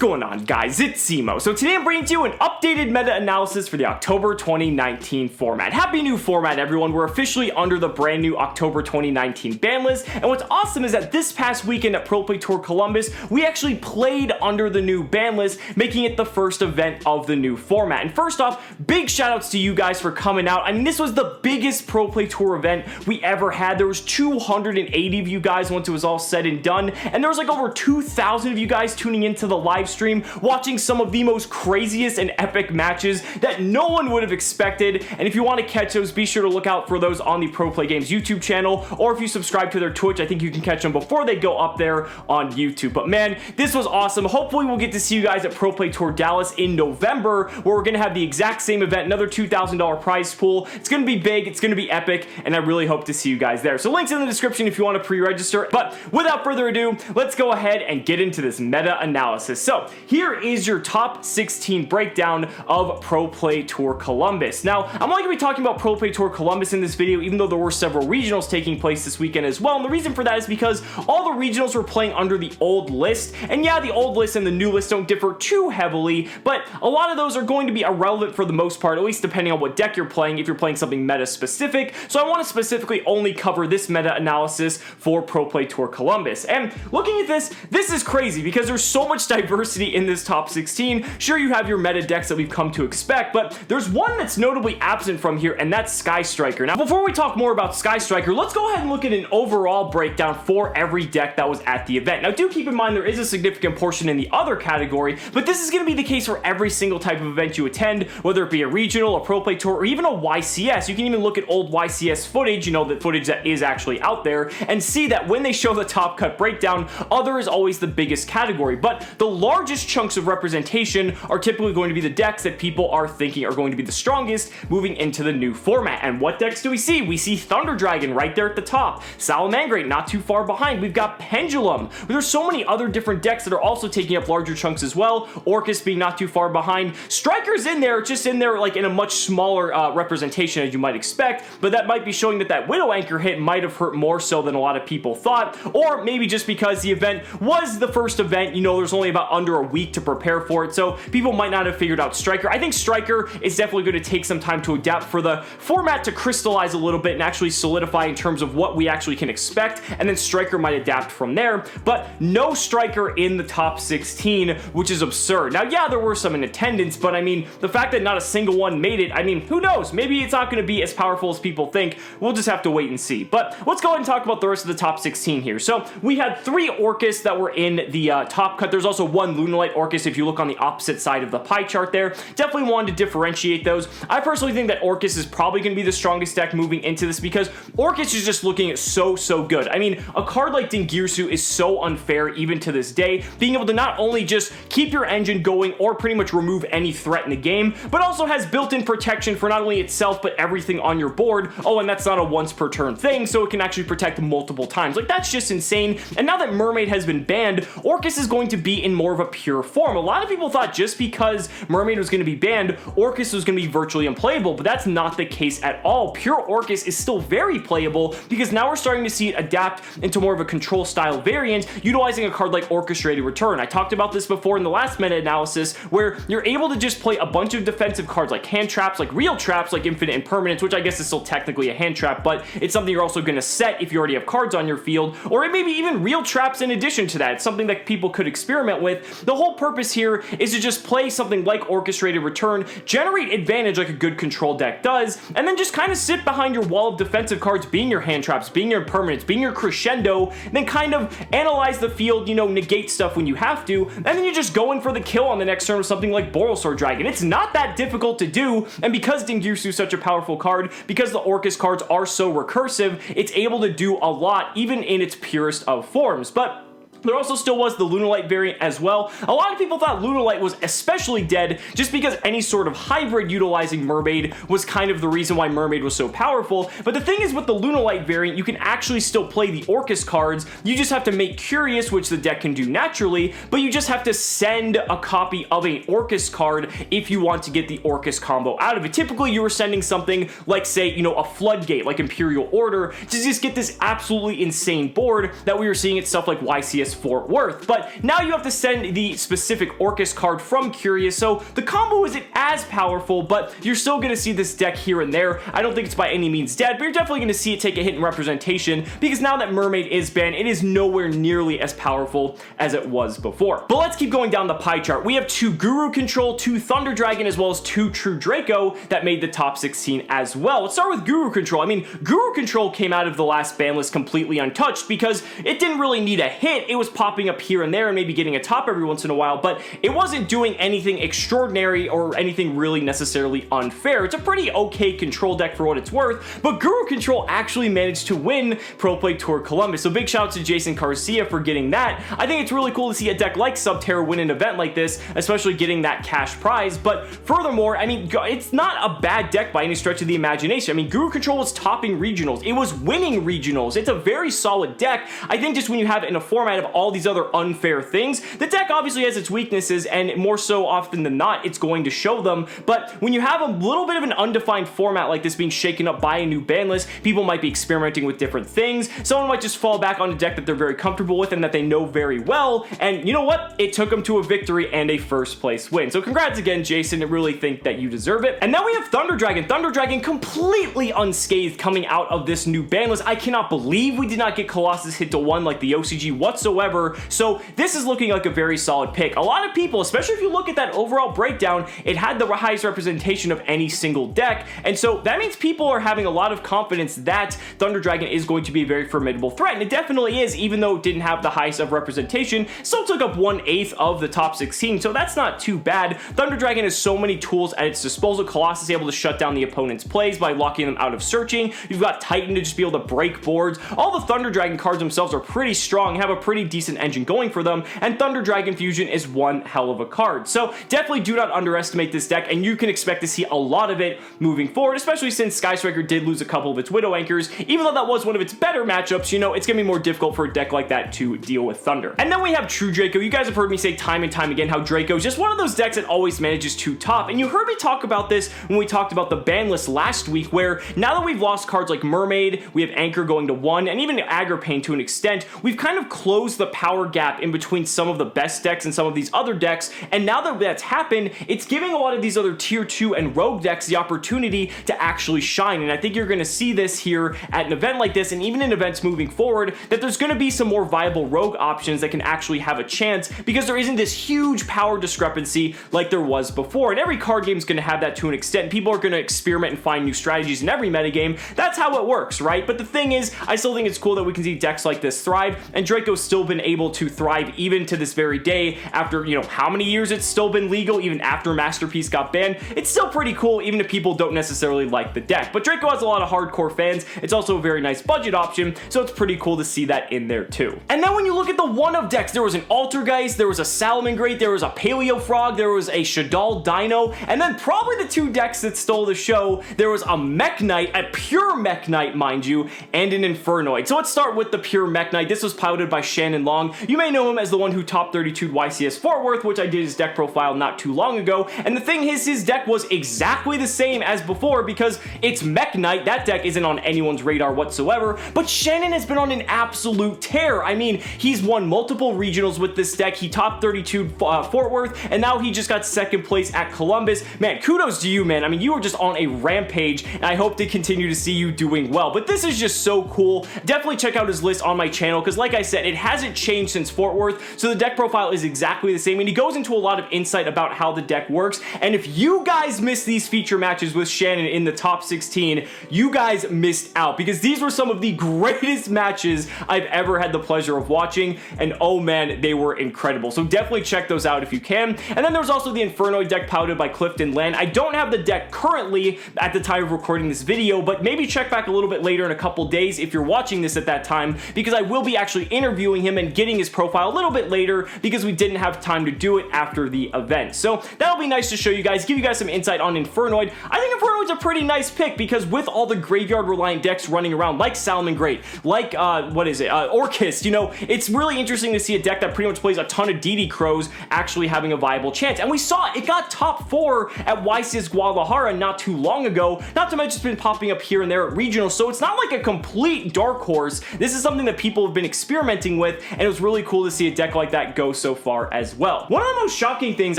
going on, guys? It's Cimoooooooo. So today I'm bringing to you an updated meta-analysis for the October 2019 format. Happy new format, everyone. We're officially under the brand new October 2019 ban list, and what's awesome is that this past weekend at Pro Play Tour Columbus, we actually played under the new ban list, making it the first event of the new format. And first off, big shoutouts to you guys for coming out. I mean, this was the biggest Pro Play Tour event we ever had. There was 280 of you guys once it was all said and done, and there was like over 2,000 of you guys tuning into the live stream, watching some of the most craziest and epic matches that no one would have expected. And if you want to catch those, be sure to look out for those on the Pro Play Games YouTube channel, or if you subscribe to their Twitch, I think you can catch them before they go up there on YouTube. But man, this was awesome. Hopefully we'll get to see you guys at Pro Play Tour Dallas in November, where we're going to have the exact same event, another $2,000 prize pool. It's going to be big, it's going to be epic, and I really hope to see you guys there. So links in the description if you want to pre-register. But without further ado, let's go ahead and get into this meta-analysis. So here is your top 16 breakdown of Pro Play Tour Columbus. Now, I'm only going to be talking about Pro Play Tour Columbus in this video, even though there were several regionals taking place this weekend as well. And the reason for that is because all the regionals were playing under the old list. And yeah, the old list and the new list don't differ too heavily, but a lot of those are going to be irrelevant for the most part, at least depending on what deck you're playing, if you're playing something meta-specific. So I want to specifically only cover this meta-analysis for Pro Play Tour Columbus. And looking at this is crazy because there's so much diversity in this top 16. Sure, you have your meta decks that we've come to expect, but there's one that's notably absent from here, and that's Sky Striker. Now, before we talk more about Sky Striker, let's go ahead and look at an overall breakdown for every deck that was at the event. Now, do keep in mind there is a significant portion in the other category, but this is going to be the case for every single type of event you attend, whether it be a regional, a Pro Play Tour, or even a YCS. You can even look at old YCS footage, you know, the footage that is actually out there, and see that when they show the top cut breakdown, other is always the biggest category. But the largest chunks of representation are typically going to be the decks that people are thinking are going to be the strongest moving into the new format. And what decks do we see? We see Thunder Dragon right there at the top, Salamangreat not too far behind, we've got Pendulum. There's so many other different decks that are also taking up larger chunks as well, Orcust being not too far behind. Striker's in there, just in there like in a much smaller representation as you might expect, but that might be showing that that Widow Anchor hit might have hurt more so than a lot of people thought, or maybe just because the event was the first event, you know, there's only about under a week to prepare for it, so people might not have figured out Striker. I think Striker is definitely going to take some time to adapt for the format to crystallize a little bit and actually solidify in terms of what we actually can expect, and then Striker might adapt from there. But no Striker in the top 16, which is absurd. Now, yeah, there were some in attendance, but I mean, the fact that not a single one made it, I mean, who knows? Maybe it's not going to be as powerful as people think. We'll just have to wait and see. But let's go ahead and talk about the rest of the top 16 here. So we had 3 Orcust that were in the top cut. There's also 1 Lunalight Orcust if you look on the opposite side of the pie chart there. Definitely wanted to differentiate those. I personally think that Orcust is probably going to be the strongest deck moving into this because Orcust is just looking so good. I mean, a card like Dingirsu is so unfair even to this day, being able to not only just keep your engine going or pretty much remove any threat in the game, but also has built-in protection for not only itself but everything on your board. Oh, and that's not a once per turn thing, so it can actually protect multiple times. Like, that's just insane. And now that Mermaid has been banned, Orcust is going to be in more of a pure form. A lot of people thought just because Mermaid was going to be banned, Orcust was going to be virtually unplayable, but that's not the case at all. Pure Orcust is still very playable because now we're starting to see it adapt into more of a control style variant, utilizing a card like Orchestrated Return. I talked about this before in the last meta-analysis, where you're able to just play a bunch of defensive cards like hand traps, like real traps, like Infinite Impermanence, which I guess is still technically a hand trap, but it's something you're also going to set if you already have cards on your field, or it may be even real traps in addition to that. It's something that people could experiment with. The whole purpose here is to just play something like Orchestrated Return, generate advantage like a good control deck does, and then just kind of sit behind your wall of defensive cards, being your hand traps, being your impermanence, being your crescendo, and then kind of analyze the field, you know, negate stuff when you have to, and then you just go in for the kill on the next turn with something like Borrelsword Dragon. It's not that difficult to do, and because Dingirsu is such a powerful card, because the Orcust cards are so recursive, it's able to do a lot, even in its purest of forms. But there also still was the Lunalight variant as well. A lot of people thought Lunalight was especially dead just because any sort of hybrid utilizing Mermaid was kind of the reason why Mermaid was so powerful. But the thing is, with the Lunalight variant, you can actually still play the Orcust cards. You just have to make Curious, which the deck can do naturally, but you just have to send a copy of an Orcust card if you want to get the Orcust combo out of it. Typically, you were sending something like, say, you know, a Floodgate, like Imperial Order, to just get this absolutely insane board that we were seeing at stuff like YCS YCS Fort Worth. But now you have to send the specific Orcust card from Curious, so the combo isn't as powerful, but you're still going to see this deck here and there. I don't think it's by any means dead, but you're definitely going to see it take a hit in representation, because now that Mermaid is banned, it is nowhere nearly as powerful as it was before. But let's keep going down the pie chart. We have 2 Guru Control, 2 Thunder Dragon, as well as 2 True Draco that made the top 16 as well. Let's start with Guru Control. I mean, Guru Control came out of the last ban list completely untouched because it didn't really need a hit. It was popping up here and there and maybe getting a top every once in a while, but it wasn't doing anything extraordinary or anything really necessarily unfair. It's a pretty okay control deck for what it's worth, but Guru Control actually managed to win Pro Play Tour Columbus. So big shout out to Jason Garcia for getting that. I think it's really cool to see a deck like Subterra win an event like this, especially getting that cash prize. But furthermore, I mean, it's not a bad deck by any stretch of the imagination. I mean, Guru Control was topping regionals. It was winning regionals. It's a very solid deck. I think just when you have it in a format of all these other unfair things, the deck obviously has its weaknesses, and more so often than not, it's going to show them. But when you have a little bit of an undefined format like this being shaken up by a new ban list, people might be experimenting with different things. Someone might just fall back on a deck that they're very comfortable with and that they know very well. And you know what? It took them to a victory and a first place win. So congrats again, Jason. I really think that you deserve it. And now we have Thunder Dragon. Thunder Dragon completely unscathed coming out of this new ban list. I cannot believe we did not get Colossus hit to 1 like the OCG whatsoever. So this is looking like a very solid pick. A lot of people, especially if you look at that overall breakdown, it had the highest representation of any single deck. And so that means people are having a lot of confidence that Thunder Dragon is going to be a very formidable threat. And it definitely is, even though it didn't have the highest of representation, still took up 1/8 of the top 16. So that's not too bad. Thunder Dragon has so many tools at its disposal. Colossus is able to shut down the opponent's plays by locking them out of searching. You've got Titan to just be able to break boards. All the Thunder Dragon cards themselves are pretty strong, have a pretty decent engine going for them, and Thunder Dragon Fusion is one hell of a card. So definitely do not underestimate this deck, and you can expect to see a lot of it moving forward, especially since Sky Striker did lose a couple of its Widow Anchors. Even though that was one of its better matchups, you know, it's gonna be more difficult for a deck like that to deal with Thunder. And then we have True Draco. You guys have heard me say time and time again how Draco is just one of those decks that always manages to top, and you heard me talk about this when we talked about the ban list last week, where now that we've lost cards like Mermaid, we have Anchor going to 1, and even Agripane to an extent, we've kind of closed the power gap in between some of the best decks and some of these other decks. And now that that's happened, it's giving a lot of these other tier 2 and rogue decks the opportunity to actually shine. And I think you're going to see this here at an event like this, and even in events moving forward, that there's going to be some more viable rogue options that can actually have a chance, because there isn't this huge power discrepancy like there was before. And every card game is going to have that to an extent. People are going to experiment and find new strategies in every metagame. That's how it works, right? But the thing is, I still think it's cool that we can see decks like this thrive, and Draco's still been able to thrive even to this very day after, you know, how many years it's still been legal, even after Masterpiece got banned. It's still pretty cool, even if people don't necessarily like the deck. But Draco has a lot of hardcore fans. It's also a very nice budget option, so it's pretty cool to see that in there too. And then when you look at the one-of decks, there was an Altergeist, there was a Salamangreat, there was a Paleo Frog, there was a Shaddoll Dino, and then probably the 2 decks that stole the show, there was a Mech Knight, a pure Mech Knight, mind you, and an Infernoid. So let's start with the pure Mech Knight. This was piloted by Shannon Long. You may know him as the one who top 32'd YCS Fort Worth, which I did his deck profile not too long ago. And the thing is, his deck was exactly the same as before because it's Mech Knight. That deck isn't on anyone's radar whatsoever, but Shannon has been on an absolute tear. I mean, he's won multiple regionals with this deck. He top 32'd Fort Worth, and now he just got 2nd place at Columbus. Man, kudos to you, man. I mean, you are just on a rampage, and I hope to continue to see you doing well. But this is just so cool. Definitely check out his list on my channel, because like I said, it hasn't changed since Fort Worth, so the deck profile is exactly the same, and he goes into a lot of insight about how the deck works. And if you guys missed these feature matches with Shannon in the top 16, you guys missed out, because these were some of the greatest matches I've ever had the pleasure of watching, and oh man, they were incredible. So definitely check those out if you can. And then there was also the Infernoid deck piloted by Clifton Land. I don't have the deck currently at the time of recording this video, but maybe check back a little bit later in a couple days if you're watching this at that time, because I will be actually interviewing him and getting his profile a little bit later, because we didn't have time to do it after the event. So that'll be nice to show you guys, give you guys some insight on Infernoid. I think Infernoid Infernoid's a pretty nice pick because with all the graveyard reliant decks running around like Salamangreat, like Orcust, you know, it's really interesting to see a deck that pretty much plays a ton of DD Crows actually having a viable chance. And we saw it got top 4 at YCS Guadalajara not too long ago, not to mention it's been popping up here and there at regional, so it's not like a complete dark horse. This is something that people have been experimenting with, and it was really cool to see a deck like that go so far as well. One of the most shocking things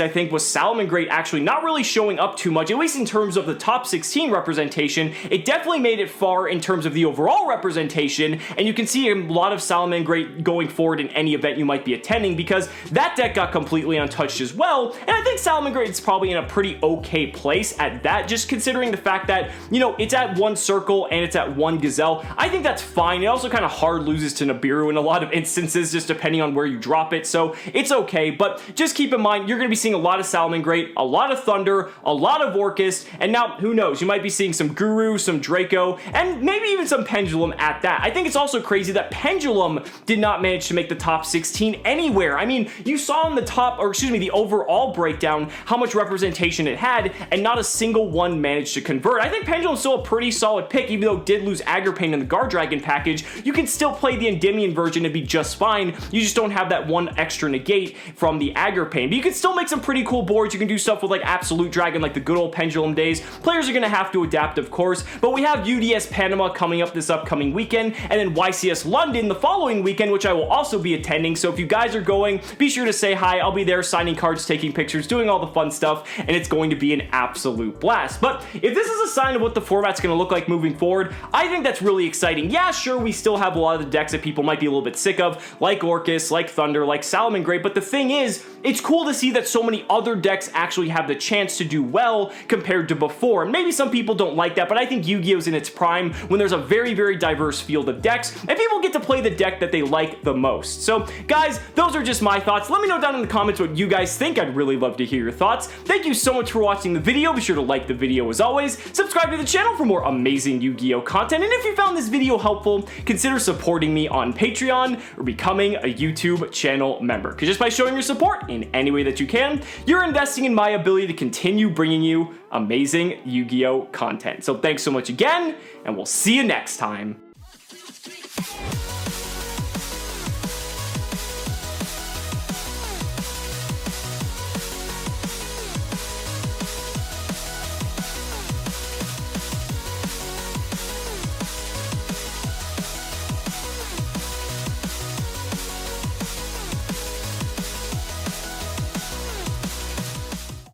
I think was Salamangreat actually not really showing up too much, at least in terms of the top 16 representation. It definitely made it far in terms of the overall representation, and you can see a lot of Salamangreat going forward in any event you might be attending because that deck got completely untouched as well, and I think Salamangreat is probably in a pretty okay place at that, just considering the fact that, you know, it's at 1 Circle and it's at 1 Gazelle. I think that's fine. It also kind of hard loses to Nibiru in a lot of instances, just depending on where you drop it, so it's okay, but just keep in mind, you're going to be seeing a lot of Salamangreat, a lot of Thunder, a lot of Orcust, and now, who knows, you might be seeing some Guru, some Draco, and maybe even some Pendulum at that. I think it's also crazy that Pendulum did not manage to make the top 16 anywhere. I mean, you saw in the top, or excuse me, the overall breakdown, how much representation it had, and not a single one managed to convert. I think Pendulum's still a pretty solid pick, even though it did lose Agripane in the Guard Dragon package. You can still play the Endymion version and be just fine. You just don't have that one extra negate from the Agripane. But you can still make some pretty cool boards. You can do stuff with like Absolute Dragon, like the good old Pendulum days. Players are going to have to adapt, of course, but we have UDS Panama coming up this upcoming weekend, and then YCS London the following weekend, which I will also be attending. So if you guys are going, be sure to say hi. I'll be there signing cards, taking pictures, doing all the fun stuff, and it's going to be an absolute blast. But if this is a sign of what the format's going to look like moving forward, I think that's really exciting. Yeah, sure, we still have a lot of the decks that people might be a little bit sick of, like Orcust, like Thunder, like Salamangreat, but the thing is, it's cool to see that so many other decks actually have the chance to do well compared to before. And maybe some people don't like that, but I think Yu-Gi-Oh's in its prime when there's a very, very diverse field of decks, and people get to play the deck that they like the most. So, guys, those are just my thoughts. Let me know down in the comments what you guys think. I'd really love to hear your thoughts. Thank you so much for watching the video. Be sure to like the video as always. Subscribe to the channel for more amazing Yu-Gi-Oh content. And if you found this video helpful, consider supporting me on Patreon or becoming a YouTube channel member. Because just by showing your support in any way that you can, you're investing in my ability to continue bringing you amazing Yu-Gi-Oh content. So thanks so much again, and we'll see you next time.